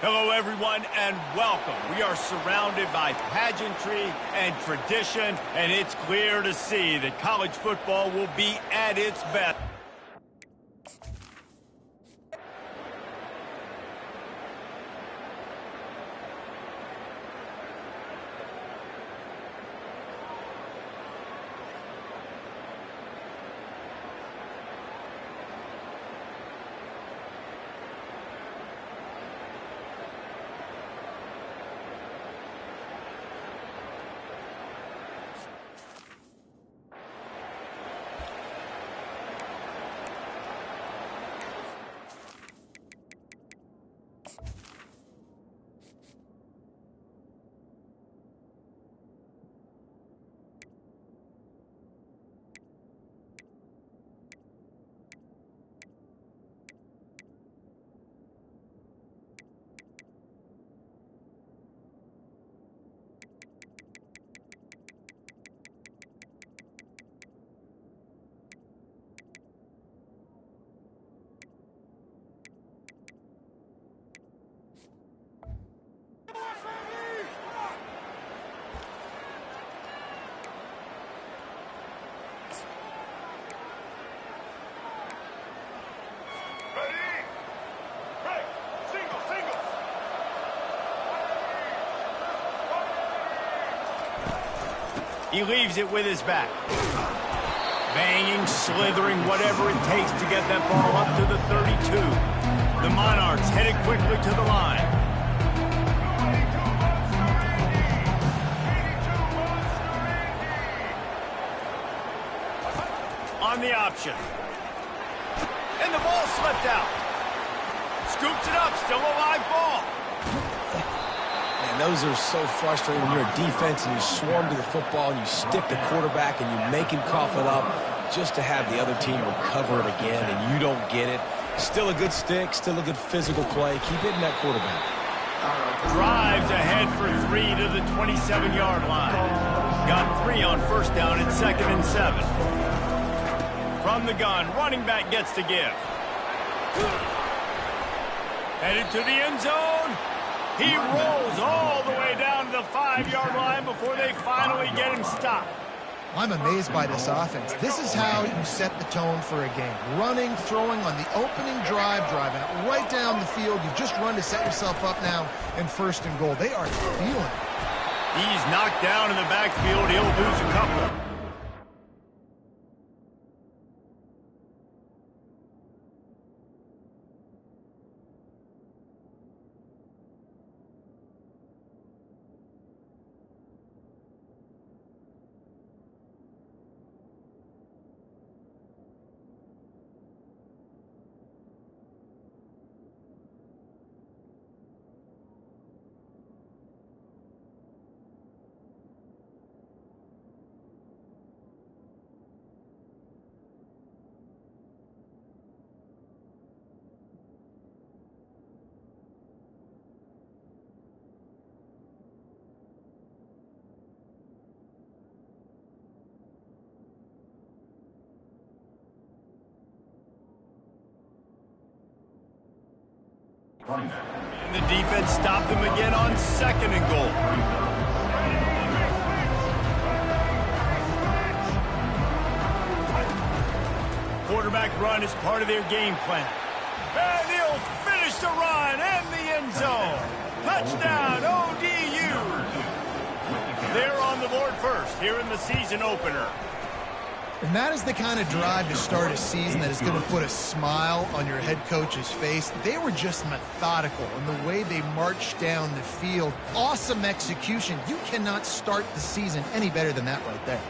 Hello, everyone, and welcome. We are surrounded by pageantry and tradition, and it's clear to see that college football will be at its best. He leaves it with his back. Banging, slithering, whatever it takes to get that ball up to the 32. The Monarchs headed quickly to the line. On the option. And the ball slipped out. Scoops it up, still a live ball. Those are so frustrating when you're a defense and you swarm to the football and you stick the quarterback and you make him cough it up just to have the other team recover it again and you don't get it. Still a good stick, still a good physical play. Keep hitting that quarterback. Drives ahead for 3 to the 27-yard line. Got 3 on first down at 2nd and 7. From the gun, running back gets to give. Headed to the end zone. He rolls all the way down to the 5-yard line before they finally get him stopped. I'm amazed by this offense. This is how you set the tone for a game. Running, throwing on the opening drive, driving it right down the field. You just run to set yourself up now in 1st and goal. They are feeling it. He's knocked down in the backfield. He'll lose a couple. And the defense stopped them again on 2nd and goal. Quarterback run is part of their game plan. And he'll finish the run and the end zone. Touchdown, ODU. They're on the board first here in the season opener. And that is the kind of drive to start a season that is going to put a smile on your head coach's face. They were just methodical in the way they marched down the field. Awesome execution. You cannot start the season any better than that right there.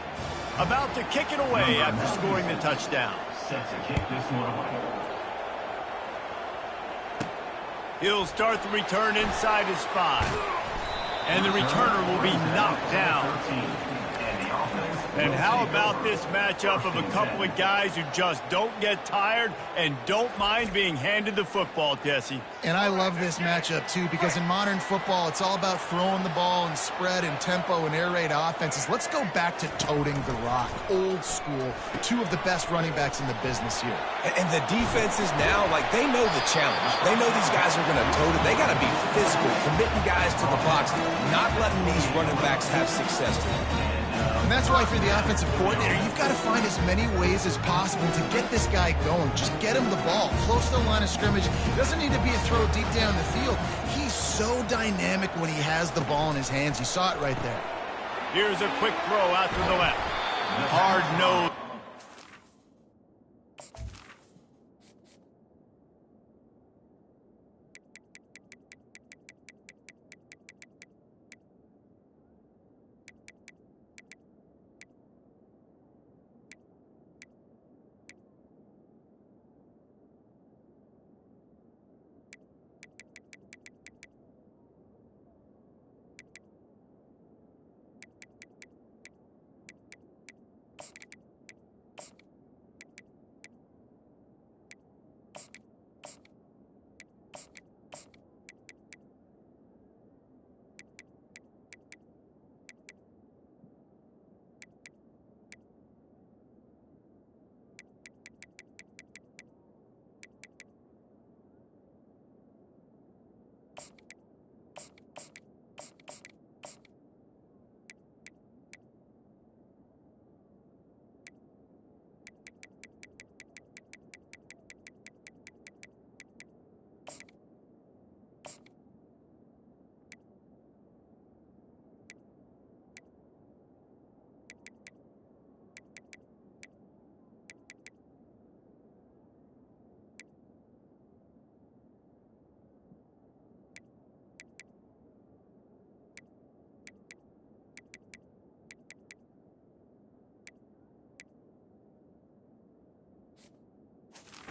About to kick it away after scoring the touchdown. Set to kick this one away. He'll start the return inside his 5. And the returner will be knocked down. And the offense And how about this matchup of a couple of guys who just don't get tired and don't mind being handed the football, Jesse? And I love this matchup, too, because in modern football, it's all about throwing the ball and spread and tempo and air raid offenses. Let's go back to toting the rock, old school, two of the best running backs in the business here. And the defenses now, like, they know the challenge. They know these guys are going to tote it. They got to be physical, committing guys to the box, not letting these running backs have success to them. And that's why, if you're the offensive coordinator, you've got to find as many ways as possible to get this guy going. Just get him the ball close to the line of scrimmage. Doesn't need to be a throw deep down the field. He's so dynamic when he has the ball in his hands. You saw it right there. Here's a quick throw out to the left. Hard nose.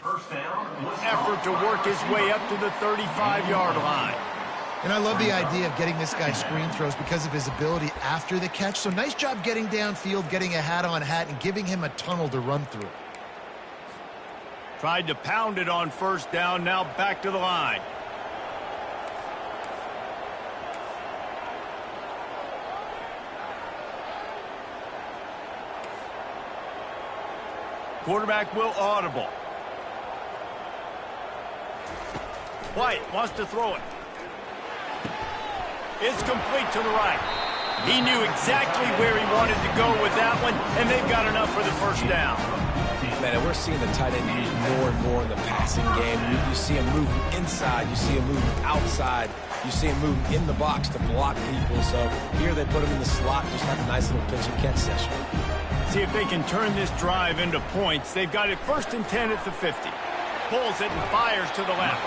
First down. Effort to work his way up to the 35-yard line. And I love the idea of getting this guy screen throws because of his ability after the catch. So nice job getting downfield, getting a hat-on-hat, and giving him a tunnel to run through. Tried to pound it on first down, now back to the line. Quarterback will audible. White wants to throw it. It's complete to the right. He knew exactly where he wanted to go with that one, and they've got enough for the first down. Man, and we're seeing the tight end used more and more in the passing game. You see him moving inside. You see him moving outside. You see him moving in the box to block people. So here they put him in the slot, just have a nice little pitch and catch session. See if they can turn this drive into points. They've got it 1st and 10 at the 50. Pulls it and fires to the left.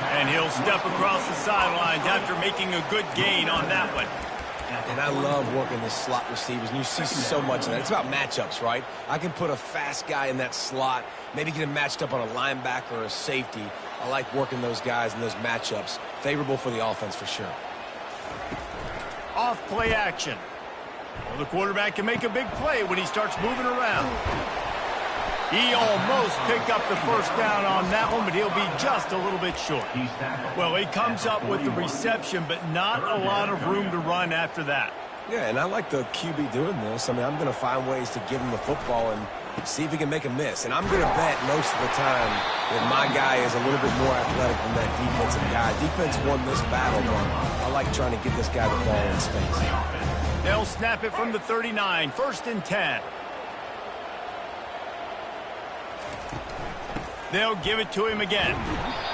And he'll step across the sidelines after making a good gain on that one. And I love working the slot receivers, and you see so much of that. It's about matchups, right? I can put a fast guy in that slot, maybe get him matched up on a linebacker or a safety. I like working those guys in those matchups. Favorable for the offense for sure. Off play action. Well, the quarterback can make a big play when he starts moving around. He almost picked up the first down on that one, but he'll be just a little bit short. Well, he comes up with the reception, but not a lot of room to run after that. Yeah, and I like the QB doing this. I mean, I'm going to find ways to give him the football and see if he can make a miss. And I'm going to bet most of the time that my guy is a little bit more athletic than that defensive guy. Defense won this battle, but I like trying to get this guy the ball in space. They'll snap it from the 39, 1st and 10. They'll give it to him again.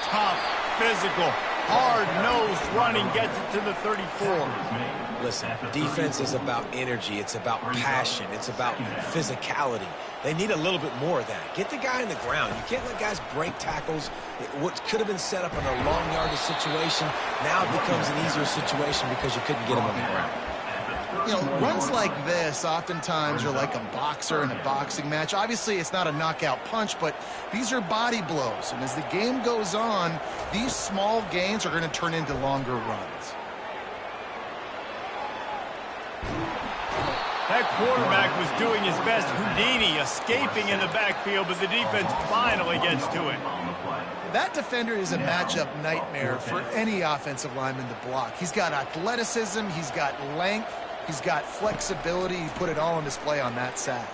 Tough, physical, hard-nosed running gets it to the 34. Listen, defense is about energy. It's about passion. It's about physicality. They need a little bit more of that. Get the guy in the ground. You can't let guys break tackles. What could have been set up in a long yardage situation, now it becomes an easier situation because you couldn't get him on the ground. You know, runs like this oftentimes are like a boxer in a boxing match. Obviously, it's not a knockout punch, but these are body blows. And as the game goes on, these small gains are going to turn into longer runs. That quarterback was doing his best Houdini, escaping in the backfield, but the defense finally gets to it. That defender is a matchup nightmare for any offensive lineman to block. He's got athleticism, he's got length, he's got flexibility. He put it all on display on that sack.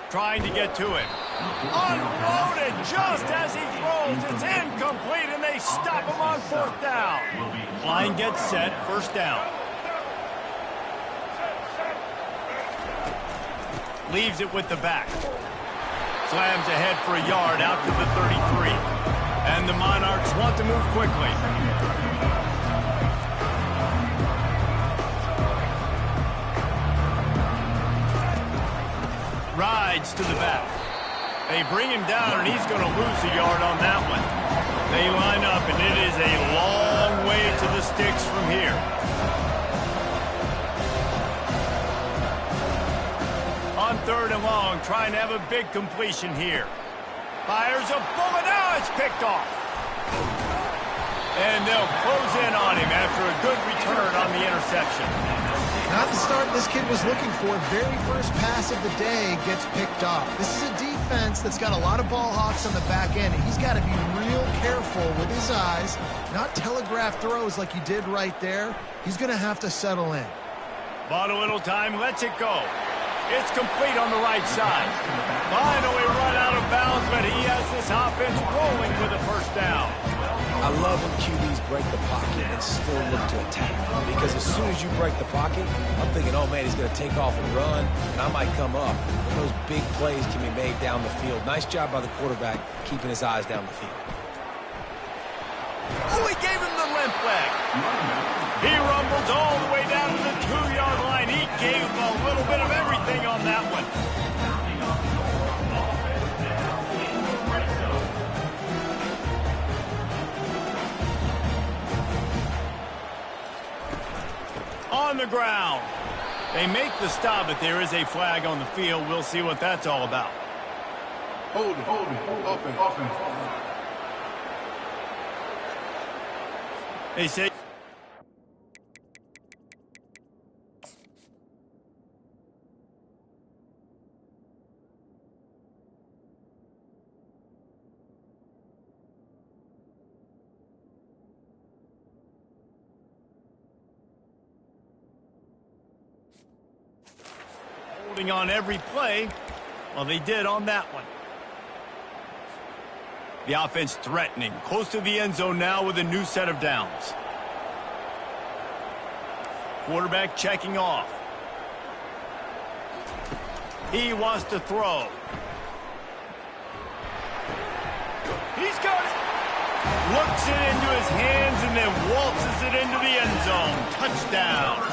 Trying to get to it. Unloaded just as he throws. It's incomplete, and they stop him on 4th down. Line gets set, 1st down. Leaves it with the back. Slams ahead for a yard out to the 33. And the Monarchs want to move quickly. Rides to the back. They bring him down, and he's going to lose a yard on that one. They line up, and it is a long way to the sticks from here. On 3rd and long, trying to have a big completion here. Fires a bullet. Now it's picked off. And they'll close in on him after a good return on the interception. Not the start this kid was looking for. Very first pass of the day gets picked off. This is a defense that's got a lot of ball hawks on the back end, and he's got to be real careful with his eyes, not telegraph throws like he did right there. He's going to have to settle in. Bought a little time, lets it go. It's complete on the right side. Finally run out of bounds, but he has this offense rolling with a 1st down. I love when QBs break the pocket and still look to attack. Because as soon as you break the pocket, I'm thinking, oh man, he's going to take off and run, and I might come up. And those big plays can be made down the field. Nice job by the quarterback keeping his eyes down the field. Oh, he gave him the limp leg. He rumbles all the way down to the 2-yard line. He gave a little bit of everything on that one. On the ground. They make the stop, but there is a flag on the field. We'll see what that's all about. Hold it. Offense. They say holding on every play. Well, they did on that one. The offense threatening, close to the end zone now with a new set of downs. Quarterback checking off. He wants to throw. He's got it. Looks it into his hands and then waltzes it into the end zone. Touchdown.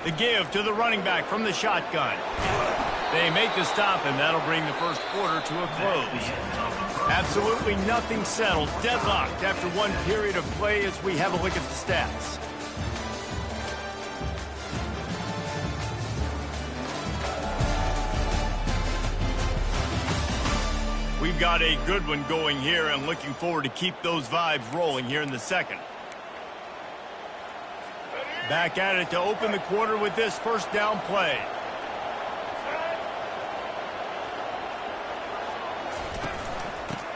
The give to the running back from the shotgun. They make the stop, and that'll bring the first quarter to a close. Absolutely nothing settled. Deadlocked after one period of play as we have a look at the stats. We've got a good one going here, and looking forward to keep those vibes rolling here in the second. Back at it to open the quarter with this first down play.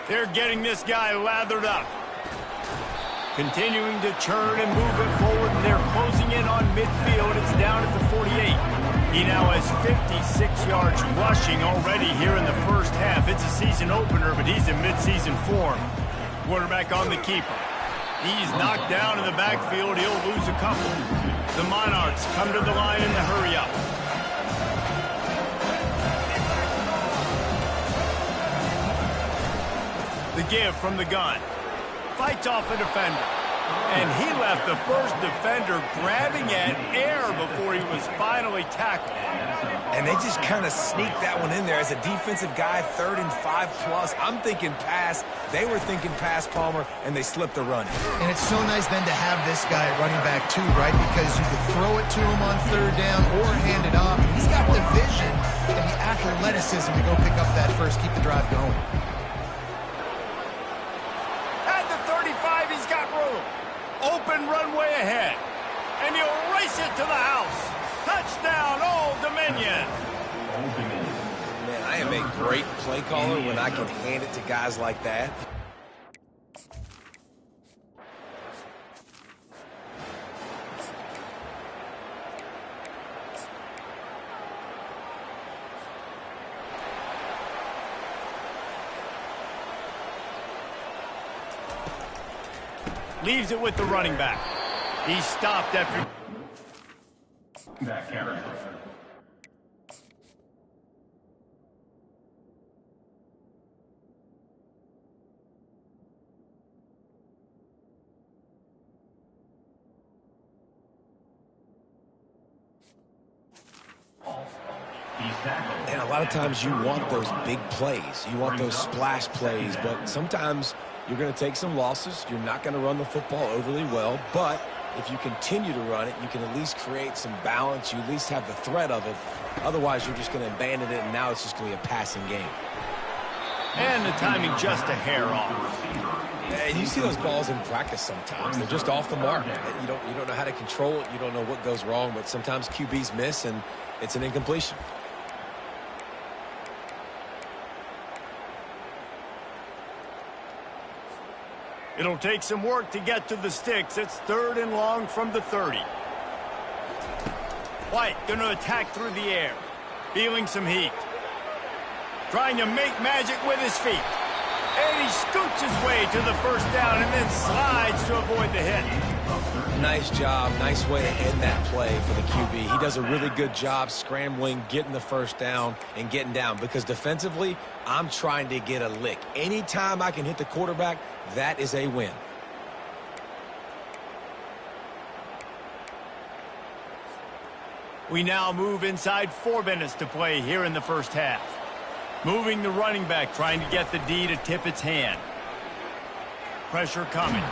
They're getting this guy lathered up. Continuing to churn and move it forward, and they're closing in on midfield. It's down at the 48. He now has 56 yards rushing already here in the first half. It's a season opener, but he's in midseason form. Quarterback on the keeper. He's knocked down in the backfield. He'll lose a couple. The Monarchs come to the line in the hurry up. The give from the gun. Fights off a defender. And he left the first defender grabbing at air before he was finally tackled. And they just kind of sneaked that one in there. As a defensive guy, 3rd and 5+. I'm thinking pass. They were thinking pass, Palmer, and they slipped the run. And it's so nice then to have this guy at running back too, right? Because you could throw it to him on 3rd down or hand it off. He's got the vision and the athleticism to go pick up that first, keep the drive going. At the 35, he's got room. Open runway ahead. And he'll race it to the house. Touchdown, Old Dominion. Man, I am a great play caller when I can hand it to guys like that. Leaves it with the running back. He stopped after... Back counter. And a lot of times you want those big plays. You want those splash plays, but sometimes you're going to take some losses. You're not going to run the football overly well, but if you continue to run it, you can at least create some balance. You at least have the threat of it. Otherwise, you're just going to abandon it, and now it's just going to be a passing game. And the timing just a hair off. And you see those balls in practice sometimes. They're just off the mark. You don't know how to control it. You don't know what goes wrong, but sometimes QBs miss, and it's an incompletion. It'll take some work to get to the sticks. It's 3rd and long from the 30. White going to attack through the air. Feeling some heat. Trying to make magic with his feet. And he scoots his way to the first down and then slides to avoid the hit. Nice job. Nice way to end that play for the QB. He does a really good job scrambling, getting the first down, and getting down. Because defensively, I'm trying to get a lick. Anytime I can hit the quarterback, that is a win. We now move inside 4 minutes to play here in the first half. Moving the running back, trying to get the D to tip its hand. Pressure coming.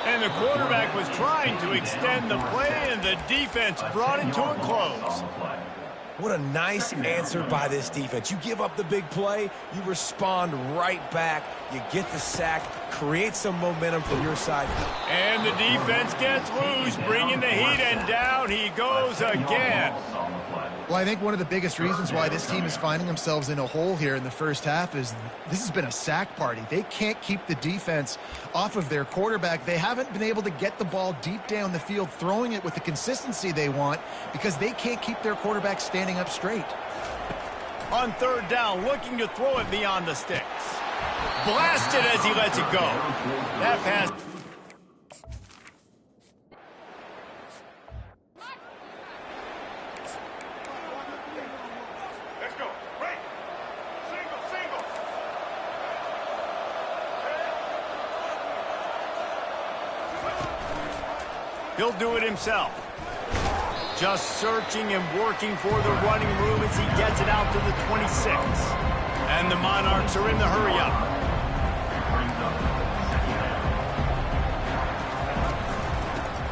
And the quarterback was trying to extend the play, and the defense brought it to a close. What a nice answer by this defense. You give up the big play, you respond right back, you get the sack, create some momentum from your side. And the defense gets loose, bringing the heat, and down he goes again. Well, I think one of the biggest reasons why this team is finding themselves in a hole here in the first half is this has been a sack party. They can't keep the defense off of their quarterback. They haven't been able to get the ball deep down the field, throwing it with the consistency they want because they can't keep their quarterback standing up straight. On 3rd down, looking to throw it beyond the sticks. Blasted as he lets it go. That pass... He'll do it himself. Just searching and working for the running room as he gets it out to the 26. And the Monarchs are in the hurry-up.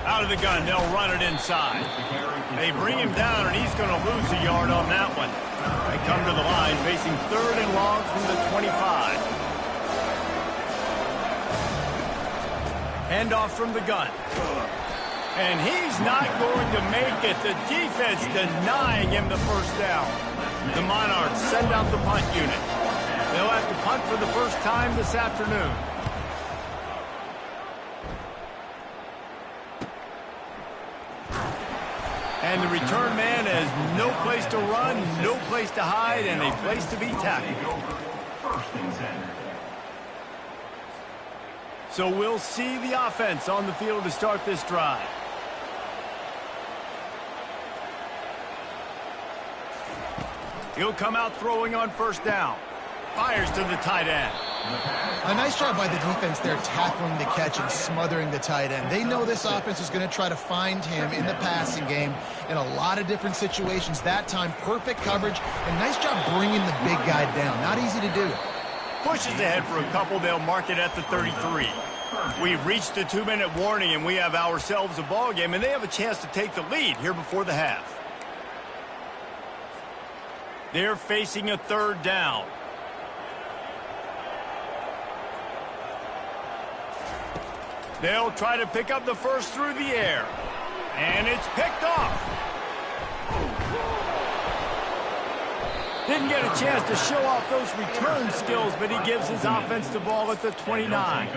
Out of the gun, they'll run it inside. They bring him down, and he's going to lose a yard on that one. They come to the line, facing 3rd and long from the 25. Handoff from the gun. And he's not going to make it. The defense denying him the first down. The Monarchs send out the punt unit. They'll have to punt for the first time this afternoon. And the return man has no place to run, no place to hide, and a place to be tackled. So we'll see the offense on the field to start this drive. He'll come out throwing on 1st down. Fires to the tight end. A nice job by the defense there tackling the catch and smothering the tight end. They know this offense is going to try to find him in the passing game in a lot of different situations. That time, perfect coverage, and nice job bringing the big guy down. Not easy to do. Pushes ahead for a couple. They'll mark it at the 33. We've reached the 2-minute warning, and we have ourselves a ball game, and they have a chance to take the lead here before the half. They're facing a third down. They'll try to pick up the first through the air. And it's picked off. Didn't get a chance to show off those return skills, but he gives his offense the ball at the 29.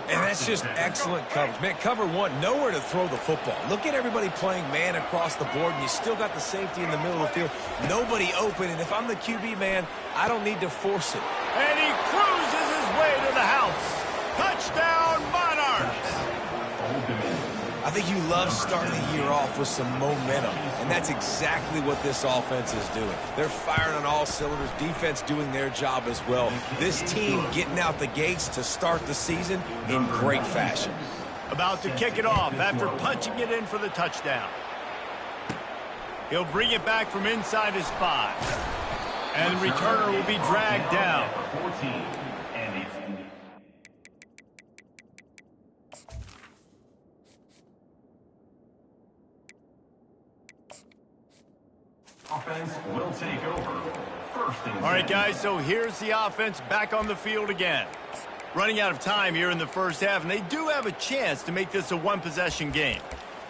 And that's just excellent coverage. Man, cover one, nowhere to throw the football. Look at everybody playing man across the board, and you still got the safety in the middle of the field. Nobody open, and if I'm the QB, man, I don't need to force it. And he cruises his way to the house. Touchdown, Monarchs! I think you love starting the year off with some momentum, and that's exactly what this offense is doing. They're firing on all cylinders, defense doing their job as well. This team getting out the gates to start the season in great fashion. About to kick it off after punching it in for the touchdown. He'll bring it back from inside his 5. And the returner will be dragged down. 14 and it's offense will take over. First and All right, guys, so here's the offense back on the field again. Running out of time here in the first half, and they do have a chance to make this a one-possession game.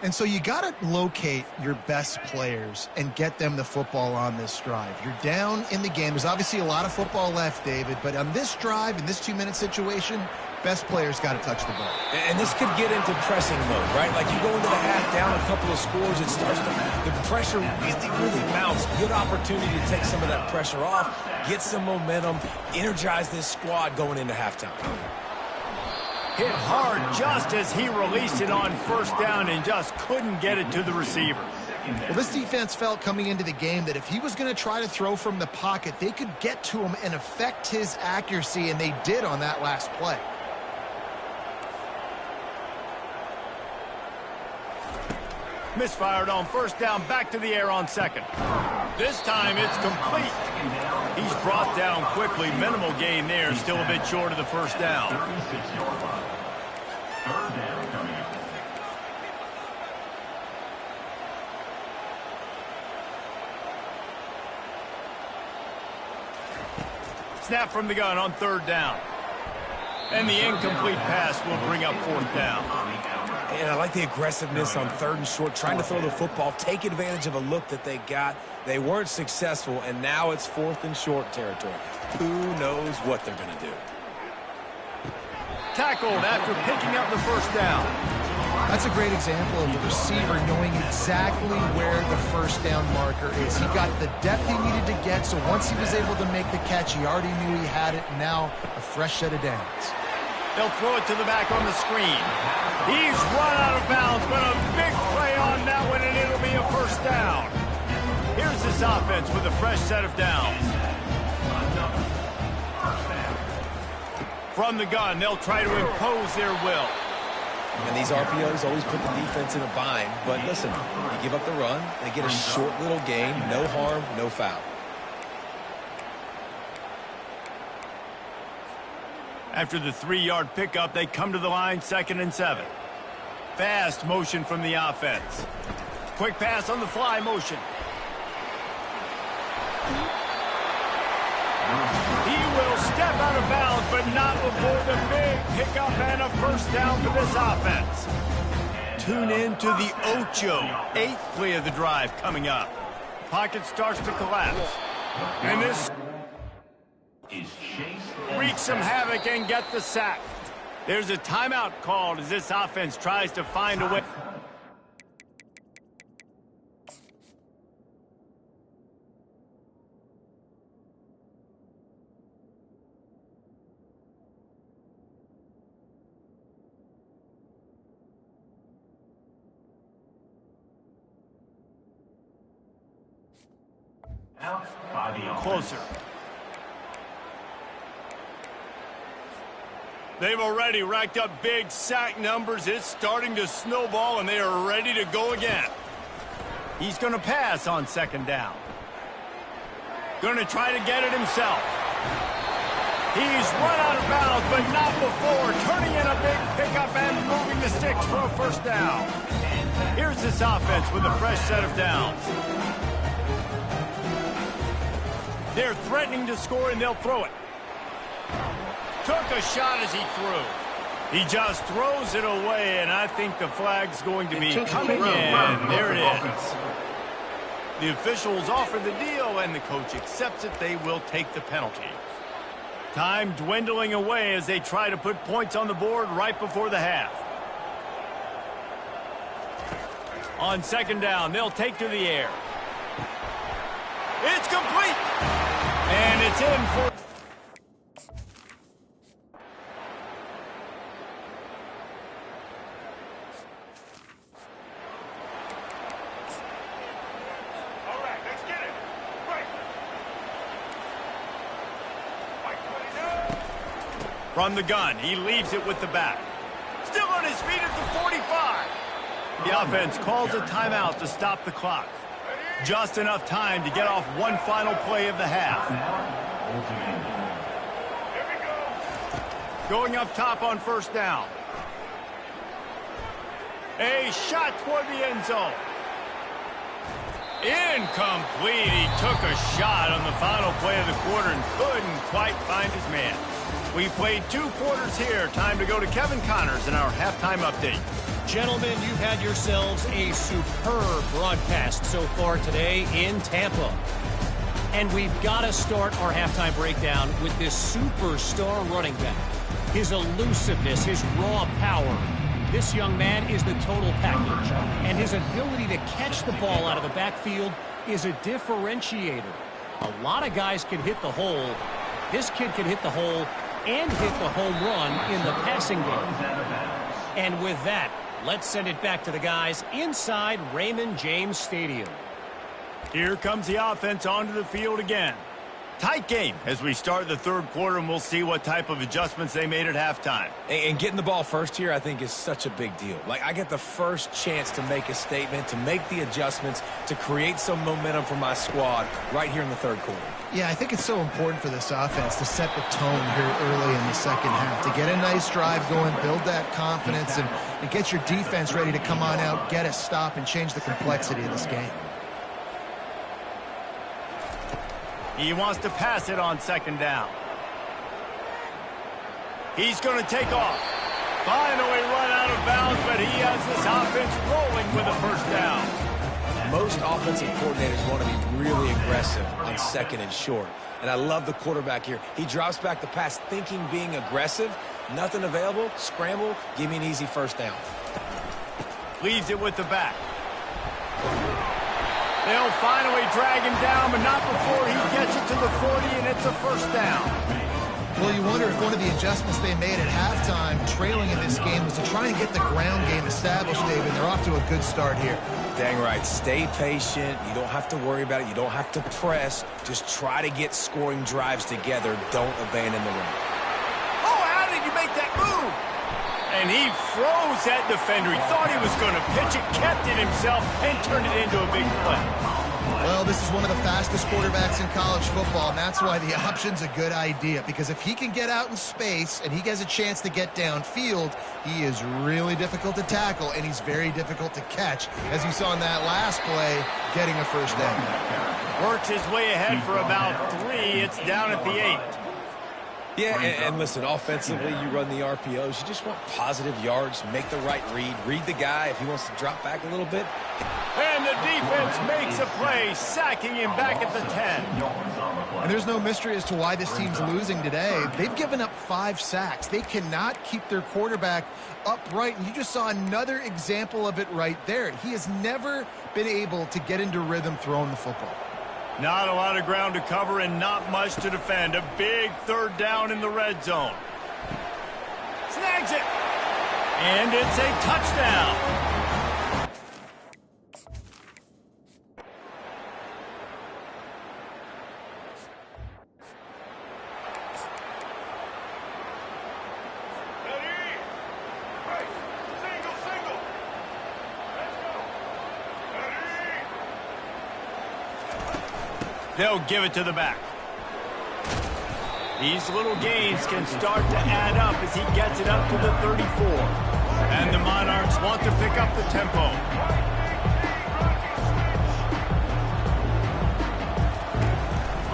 And so you got to locate your best players and get them the football on this drive. You're down in the game. There's obviously a lot of football left, David, but on this drive, in this 2-minute situation, best players got to touch the ball. And this could get into pressing mode, right? Like you go into the half down a couple of scores, it starts to, the pressure really mounts. Good opportunity to take some of that pressure off, get some momentum, energize this squad going into halftime. Hit hard just as he released it on first down and just couldn't get it to the receiver. Well, this defense felt coming into the game that if he was going to try to throw from the pocket, they could get to him and affect his accuracy, and they did on that last play. Misfired on first down, back to the air on second. This time it's complete. He's brought down quickly. Minimal gain there, still a bit short of the first down. 36-yard line. Third down coming up. Snap from the gun on third down. And the incomplete pass will bring up fourth down. And I like the aggressiveness on third and short, trying to throw the football, take advantage of a look that they got. They weren't successful, and now it's fourth and short territory. Who knows what they're going to do? Tackled after picking up the first down. That's a great example of the receiver knowing exactly where the first down marker is. He got the depth he needed to get, so once he was able to make the catch, he already knew he had it. Now a fresh set of downs. They'll throw it to the back on the screen. He's run out of bounds, but a big play on that one, and it'll be a first down. Here's this offense with a fresh set of downs. From the gun, they'll try to impose their will. And these RPOs always put the defense in a bind. But listen, you give up the run, they get a short little gain, no harm, no foul. After the 3-yard pickup, they come to the line, 2nd and 7. Fast motion from the offense. Quick pass on the fly motion. He will step out of bounds, but not before the big pickup and a first down for this offense. Tune in to the Ocho. 8th play of the drive coming up. Pocket starts to collapse. And this wreak some havoc and get the sack. There's a timeout called as this offense tries to find a way. Out by the Closer. They've already racked up big sack numbers. It's starting to snowball, and they are ready to go again. He's going to pass on second down. Going to try to get it himself. He's run out of bounds, but not before. Turning in a big pickup and moving the sticks for a first down. Here's this offense with a fresh set of downs. They're threatening to score, and they'll throw it. Took a shot as he threw. He just throws it away, and I think the flag's going to be coming in. There it is. The officials offer the deal, and the coach accepts it. They will take the penalty. Time dwindling away as they try to put points on the board right before the half. On second down, they'll take to the air. It's complete. And it's in for... From the gun, he leaves it with the back. Still on his feet at the 45. The offense calls a timeout to stop the clock. Just enough time to get off one final play of the half. Going up top on first down. A shot toward the end zone. Incomplete. He took a shot on the final play of the quarter and couldn't quite find his man. We played 2 quarters here. Time to go to Kevin Connors in our halftime update. Gentlemen, you've had yourselves a superb broadcast so far today in Tampa. And we've got to start our halftime breakdown with this superstar running back. His elusiveness, his raw power. This young man is the total package. And his ability to catch the ball out of the backfield is a differentiator. A lot of guys can hit the hole. This kid can hit the hole and hit the home run in the passing game. And with that, let's send it back to the guys inside Raymond James Stadium. Here comes the offense onto the field again. Tight game as we start the third quarter, and we'll see what type of adjustments they made at halftime. And getting the ball first here, I think, is such a big deal. Like, I get the first chance to make a statement, to make the adjustments, to create some momentum for my squad right here in the third quarter. Yeah, I think it's so important for this offense to set the tone here early in the second half, to get a nice drive going, build that confidence, and get your defense ready to come on out, get a stop, and change the complexity of this game. He wants to pass it on second down. He's going to take off. Finally run out of bounds, but he has this offense rolling with a first down. Most offensive coordinators want to be really aggressive on second and short. And I love the quarterback here. He drops back the pass thinking being aggressive. Nothing available. Scramble. Give me an easy first down. Leaves it with the back. They'll finally drag him down, but not before he gets it to the 40, and it's a first down. Well, you wonder if one of the adjustments they made at halftime, trailing in this game, was to try and get the ground game established, David. They're off to a good start here. Dang right. Stay patient. You don't have to worry about it. You don't have to press. Just try to get scoring drives together. Don't abandon the run. Oh, how did you make that move? And he froze that defender. He thought he was going to pitch it, kept it himself, and turned it into a big play. Well, this is one of the fastest quarterbacks in college football, and that's why the option's a good idea. Because if he can get out in space and he has a chance to get downfield, he is really difficult to tackle, and he's very difficult to catch, as you saw in that last play, getting a first down. Works his way ahead for about 3. It's down at the 8. Yeah, and listen, offensively, you run the RPOs. You just want positive yards, make the right read the guy if he wants to drop back a little bit. And the defense makes a play, sacking him back at the 10. And there's no mystery as to why this team's losing today. They've given up 5 sacks. They cannot keep their quarterback upright, and you just saw another example of it right there. He has never been able to get into rhythm throwing the football. Not a lot of ground to cover and not much to defend. A big third down in the red zone. Snags it. And it's a touchdown. They'll give it to the back. These little gains can start to add up as he gets it up to the 34. And the Monarchs want to pick up the tempo.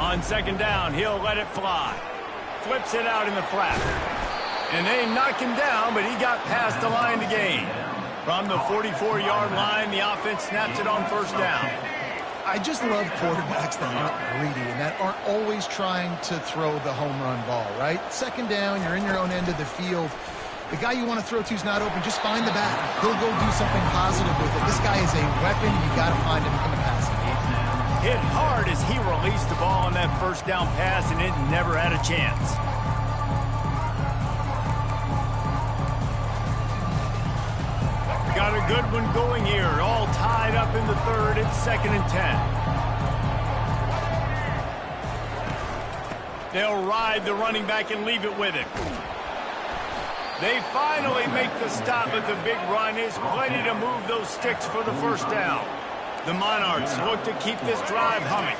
On second down, he'll let it fly. Flips it out in the flat. And they knock him down, but he got past the line to gain. From the 44-yard line, the offense snaps it on first down. I just love quarterbacks that aren't greedy and that aren't always trying to throw the home run ball, right? Second down, you're in your own end of the field. The guy you want to throw to is not open. Just find the back. He'll go do something positive with it. This guy is a weapon. You got to find him in the passing game. Hit hard as he released the ball on that first down pass, and it never had a chance. Got a good one going here. All tied up in the third. It's 2nd and 10. They'll ride the running back and leave it with him. They finally make the stop, but the big run is plenty to move those sticks for the first down. The Monarchs look to keep this drive humming.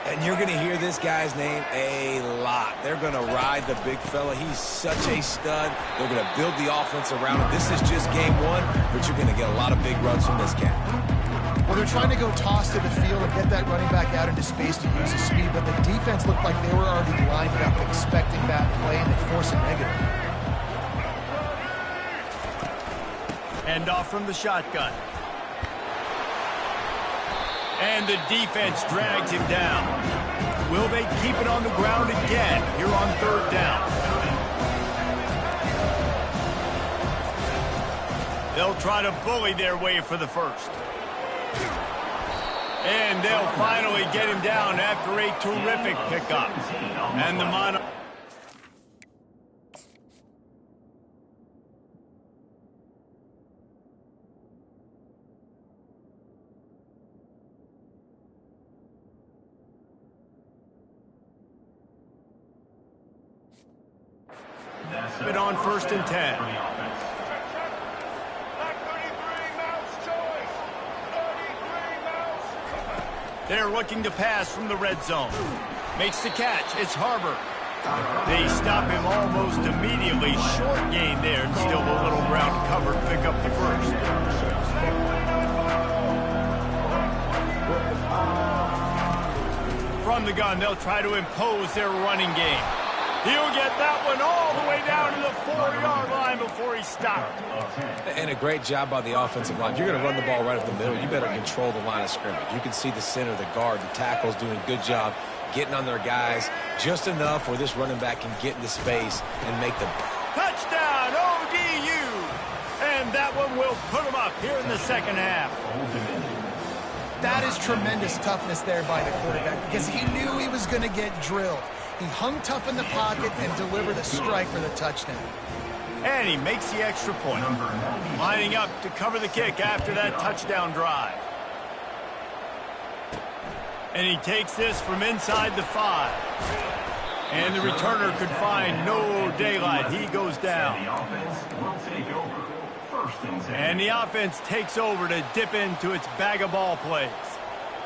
And you're going to hear this guy's name a lot. They're going to ride the big fella. He's such a stud. They're going to build the offense around him. This is just game one, but you're going to get a lot of big runs from this cat. Well, they're trying to go toss to the field and get that running back out into space to use his speed, but the defense looked like they were already lined up expecting that play, and they force a negative. End off from the shotgun. And the defense drags him down. Will they keep it on the ground again here on third down? They'll try to bully their way for the first. And they'll finally get him down after a terrific pickup. And the Monarchs. It on 1st and 10. They're looking to pass from the red zone. Makes the catch. It's Harbor. They stop him almost immediately. Short gain there, and still a little ground covered. Pick up the first. From the gun, they'll try to impose their running game. He'll get that one all the way down to the 4-yard line before he stopped. And a great job by the offensive line. If you're going to run the ball right up the middle, you better control the line of scrimmage. You can see the center, the guard, the tackles doing a good job getting on their guys just enough where this running back can get into space and make the touchdown, ODU! And that one will put them up here in the second half. That is tremendous toughness there by the quarterback because he knew he was going to get drilled. He hung tough in the pocket and delivered a strike for the touchdown. And he makes the extra point. Lining up to cover the kick after that touchdown drive. And he takes this from inside the 5. And the returner could find no daylight. He goes down. And the offense takes over to dip into its bag of ball plays.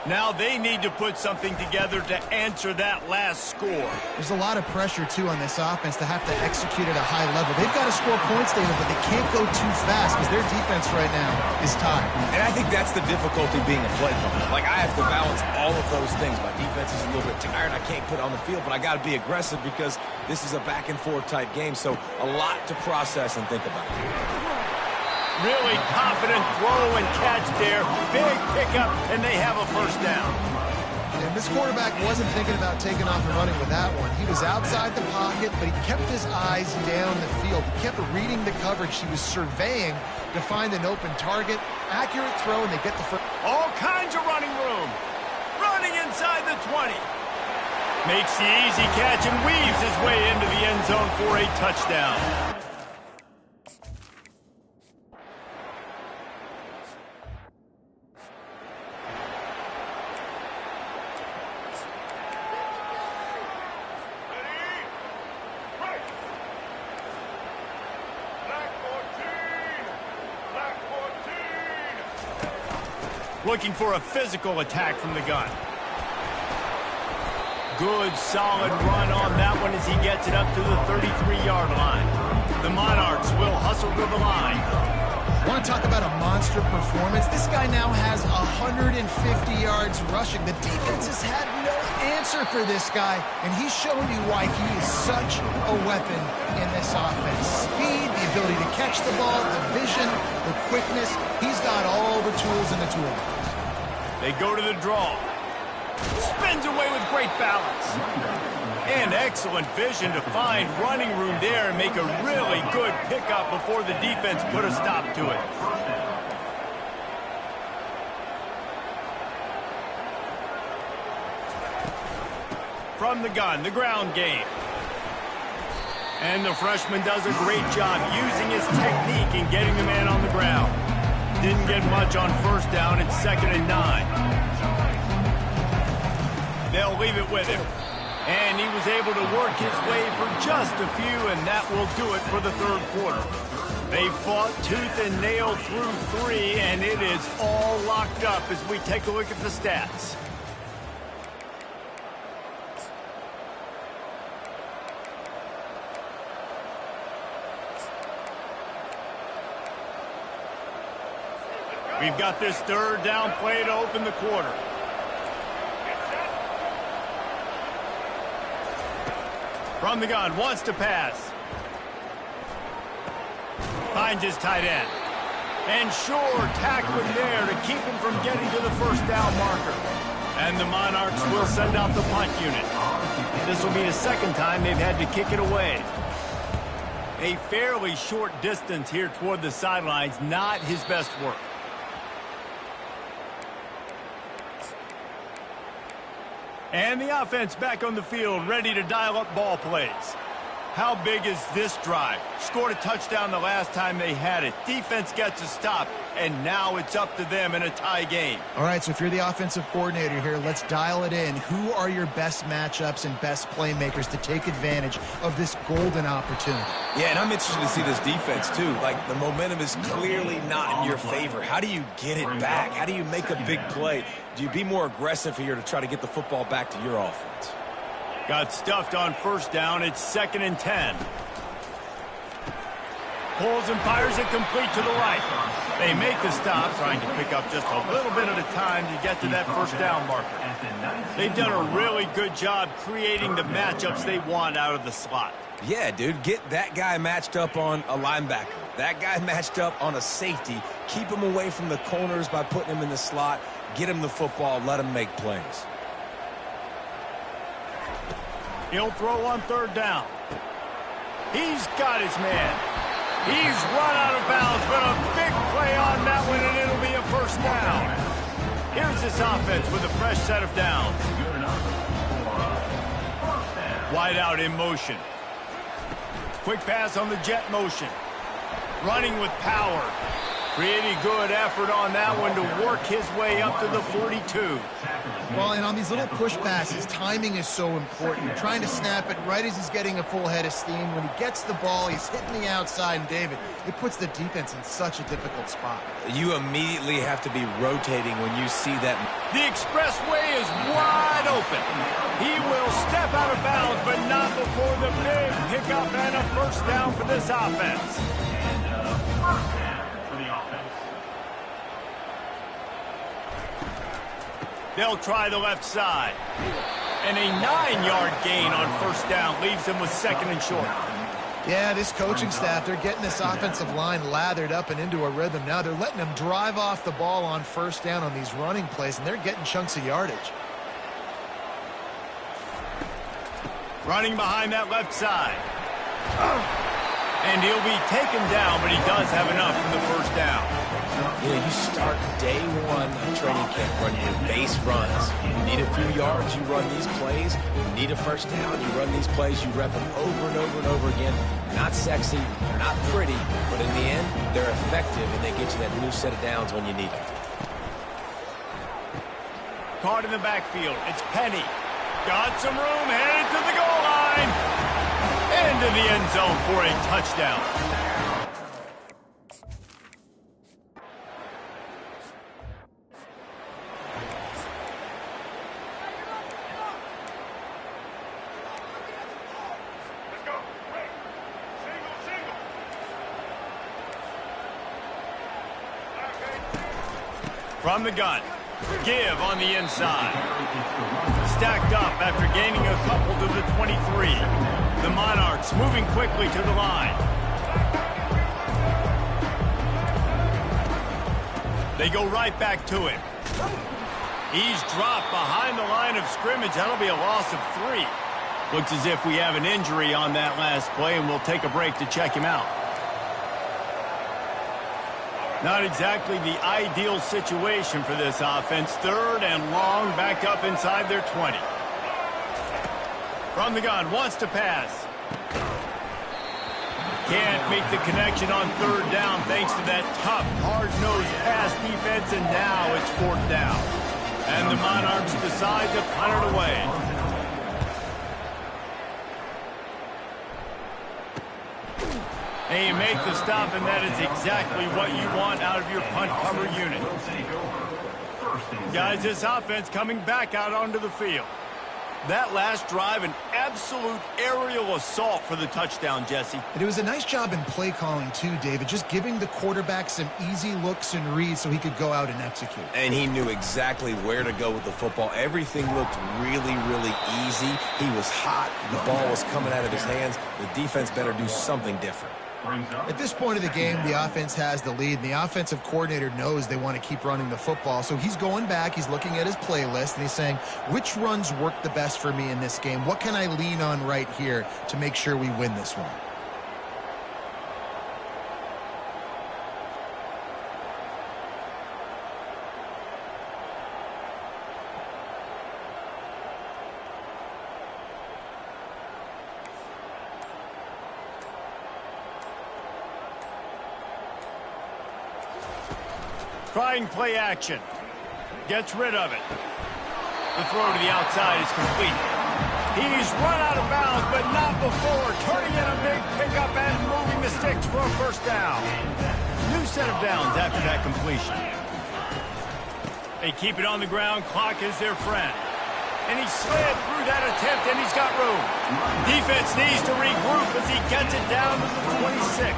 Now they need to put something together to answer that last score. There's a lot of pressure, too, on this offense to have to execute at a high level. They've got to score points, David, but they can't go too fast because their defense right now is tired. And I think that's the difficulty being a play caller. Like, I have to balance all of those things. My defense is a little bit tired. I can't put it on the field, but I got to be aggressive because this is a back-and-forth type game. So a lot to process and think about. Really confident throw and catch there. Big pickup, and they have a first down. And this quarterback wasn't thinking about taking off and running with that one. He was outside the pocket, but he kept his eyes down the field. He kept reading the coverage. He was surveying to find an open target. Accurate throw, and they get the first. All kinds of running room. Running inside the 20. Makes the easy catch and weaves his way into the end zone for a touchdown. Looking for a physical attack from the gun. Good, solid run on that one as he gets it up to the 33-yard line. The Monarchs will hustle to the line. Want to talk about a monster performance? This guy now has 150 yards rushing. The defense has had no answer for this guy, and he's shown you why he is such a weapon in this offense. Speed, the ability to catch the ball, the vision, the quickness. He's got all the tools in the toolbox. They go to the draw. Spins away with great balance. And excellent vision to find running room there and make a really good pickup before the defense put a stop to it. From the gun, the ground game. And the freshman does a great job using his technique and getting the man on the ground. Didn't get much on first down. It's 2nd and 9. They'll leave it with him. And he was able to work his way for just a few, and that will do it for the third quarter. They fought tooth and nail through 3, and it is all locked up as we take a look at the stats. We've got this third down play to open the quarter. From the gun, wants to pass. Finds his tight end. And sure, tackling there to keep him from getting to the first down marker. And the Monarchs will send out the punt unit. This will be the second time they've had to kick it away. A fairly short distance here toward the sidelines, not his best work. And the offense back on the field, ready to dial up ball plays. How big is this drive? Scored a touchdown the last time they had it. Defense gets a stop, and now it's up to them in a tie game. All right, so if you're the offensive coordinator here, let's dial it in. Who are your best matchups and best playmakers to take advantage of this golden opportunity? Yeah, and I'm interested to see this defense, too. Like, the momentum is clearly not in your favor. How do you get it back? How do you make a big play? Do you be more aggressive here to try to get the football back to your offense? Got stuffed on first down. It's 2nd and 10. Pulls and fires it complete to the right. They make the stop, trying to pick up just a little bit at a time to get to that first down marker. They've done a really good job creating the matchups they want out of the slot. Yeah, dude, get that guy matched up on a linebacker. That guy matched up on a safety. Keep him away from the corners by putting him in the slot. Get him the football. Let him make plays. He'll throw on third down. He's got his man. He's run out of bounds, but a big play on that one, and it'll be a first down. Here's this offense with a fresh set of downs. Wide out in motion. Quick pass on the jet motion. Running with power. Pretty good effort on that one to work his way up to the 42. Well, and on these little push passes, timing is so important. You're trying to snap it right as he's getting a full head of steam. When he gets the ball, he's hitting the outside, and David, it puts the defense in such a difficult spot. You immediately have to be rotating when you see that. The expressway is wide open. He will step out of bounds, but not before the big pickup and a first down for this offense. They'll try the left side. And a 9-yard gain on first down leaves them with 2nd and short. Yeah, this coaching staff, they're getting this offensive line lathered up and into a rhythm now. They're letting them drive off the ball on first down on these running plays, and they're getting chunks of yardage. Running behind that left side. And he'll be taken down, but he does have enough in the first down. Yeah, you start day one of training camp running your base runs. You need a few yards, you run these plays. You need a first down, you run these plays. You rep them over and over and over again. They're not sexy, they're not pretty, but in the end, they're effective, and they get you that new set of downs when you need them. Caught in the backfield. It's Penny. Got some room, headed to the goal line. Into the end zone for a touchdown. From the gun. Give on the inside. Stacked up after gaining a couple to the 23. The Monarchs moving quickly to the line. They go right back to him. He's dropped behind the line of scrimmage. That'll be a loss of 3. Looks as if we have an injury on that last play, and we'll take a break to check him out. Not exactly the ideal situation for this offense. 3rd and long, back up inside their 20. From the gun, wants to pass. Can't make the connection on 3rd down thanks to that tough, hard-nosed pass defense, and now it's 4th down. And the Monarchs decide to punt it away. And you make the stop, and that is exactly what you want out of your punt cover unit. Guys, this offense coming back out onto the field. That last drive, an absolute aerial assault for the touchdown, Jesse. And it was a nice job in play calling, too, David, just giving the quarterback some easy looks and reads so he could go out and execute. And he knew exactly where to go with the football. Everything looked really, really easy. He was hot. The ball was coming out of his hands. The defense better do something different. At this point of the game, the offense has the lead, and the offensive coordinator knows they want to keep running the football. So he's going back, he's looking at his playlist, and he's saying, which runs work the best for me in this game? What can I lean on right here to make sure we win this one? Trying play action. Gets rid of it. The throw to the outside is complete. He's run out of bounds, but not before turning in a big pickup and moving the sticks for a 1st down. New set of downs after that completion. They keep it on the ground. Clock is their friend. And he slid through that attempt, and he's got room. Defense needs to regroup as he gets it down to the 26.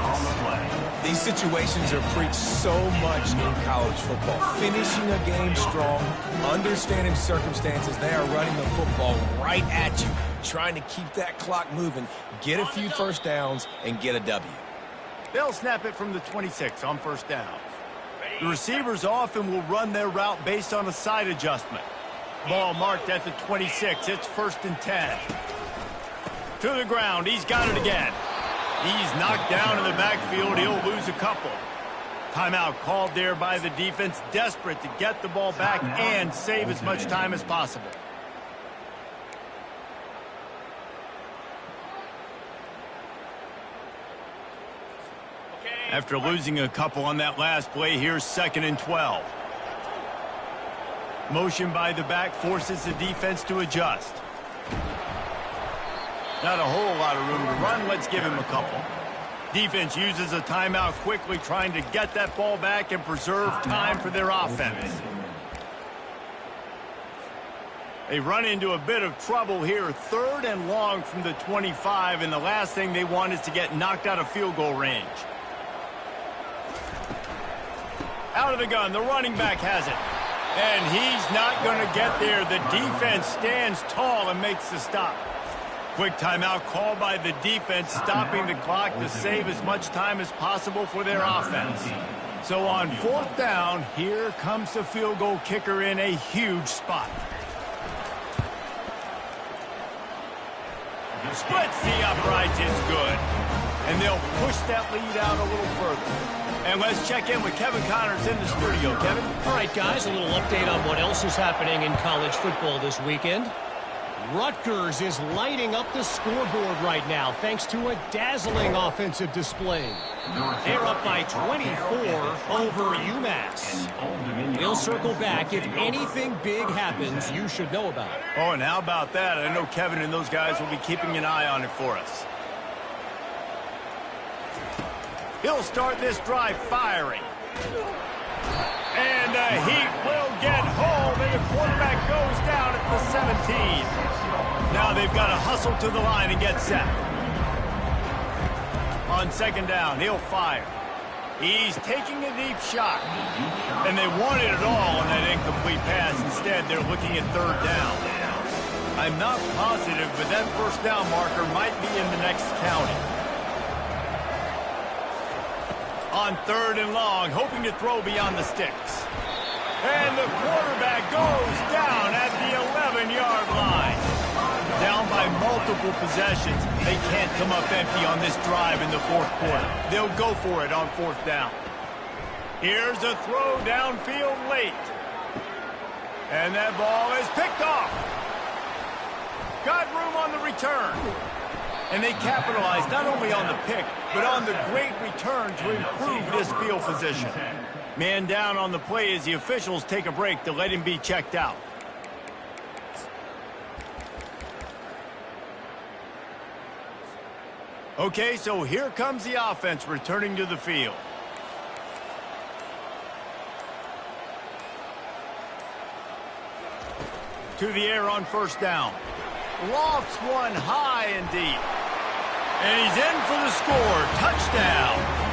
These situations are preached so much in college football. Finishing a game strong, understanding circumstances. They are running the football right at you, trying to keep that clock moving, get a few 1st downs, and get a W. They'll snap it from the 26 on 1st down. The receivers often will run their route based on a side adjustment. Ball marked at the 26. It's 1st and 10. To the ground. He's got it again. He's knocked down in the backfield. He'll lose a couple. Timeout called there by the defense, desperate to get the ball back and save as much time as possible. After losing a couple on that last play, here's 2nd and 12. Motion by the back forces the defense to adjust. Not a whole lot of room to run. Let's give him a couple. Defense uses a timeout quickly, trying to get that ball back and preserve time for their offense. They run into a bit of trouble here. 3rd and long from the 25, and the last thing they want is to get knocked out of field goal range. Out of the gun, the running back has it. And he's not going to get there. The defense stands tall and makes the stop. Quick timeout called by the defense, stopping the clock to save as much time as possible for their offense. So on 4th down, here comes the field goal kicker in a huge spot. Splits the uprights, it's good. And they'll push that lead out a little further. And let's check in with Kevin Connors in the studio. Kevin? All right, guys, a little update on what else is happening in college football this weekend. Rutgers is lighting up the scoreboard right now thanks to a dazzling offensive display. They're up by 24 over UMass. We'll circle back. If anything big happens, you should know about it. Oh, and how about that? I know Kevin and those guys will be keeping an eye on it for us. He'll start this drive firing. And the Heat will get home, and the quarterback goes down at the 17. Now they've got to hustle to the line and get set. On 2nd down, he'll fire. He's taking a deep shot. And they wanted it all on that incomplete pass. Instead, they're looking at third down. I'm not positive, but that first down marker might be in the next county. On third and long, hoping to throw beyond the sticks. And the quarterback goes down at the 11-yard line. Down by multiple possessions. They can't come up empty on this drive in the fourth quarter. They'll go for it on fourth down. Here's a throw downfield late. And that ball is picked off. Got room on the return. And they capitalized not only on the pick, but on the great return to improve this field position. Man down on the play as the officials take a break to let him be checked out. Okay, so here comes the offense returning to the field. To the air on first down. Lofts one high and deep. And he's in for the score. Touchdown.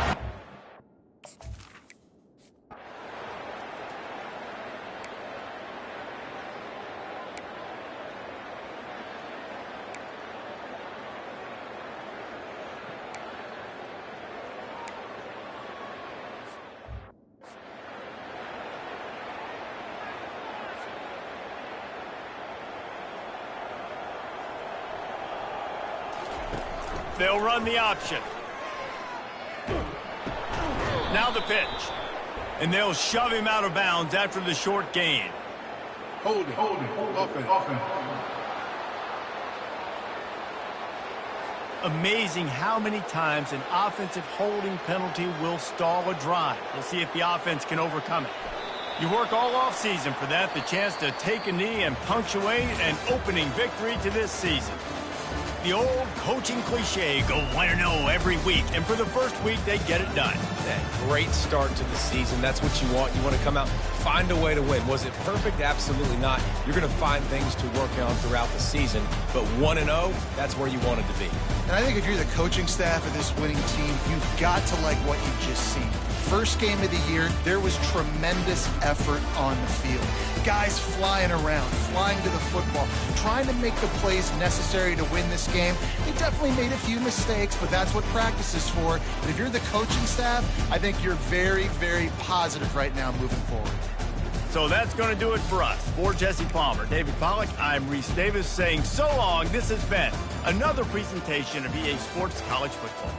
They'll run the option. Now the pitch. And they'll shove him out of bounds after the short gain. Hold it. Offense. Amazing how many times an offensive holding penalty will stall a drive. We'll see if the offense can overcome it. You work all offseason for that, the chance to take a knee and punctuate an opening victory to this season. The old coaching cliche, go 1-0 every week, and for the first week, they get it done. Yeah, great start to the season. That's what you want. You want to come out, find a way to win. Was it perfect? Absolutely not. You're going to find things to work on throughout the season, but 1-0, that's where you wanted to be. And I think if you're the coaching staff of this winning team, you've got to like what you've just seen. First game of the year, there was tremendous effort on the field. Guys flying around, flying to the football, trying to make the plays necessary to win this game. They definitely made a few mistakes, but that's what practice is for. And if you're the coaching staff, I think you're very, very positive right now moving forward. So that's going to do it for us. For Jesse Palmer, David Pollack, I'm Reese Davis saying so long. This has been another presentation of EA Sports College Football.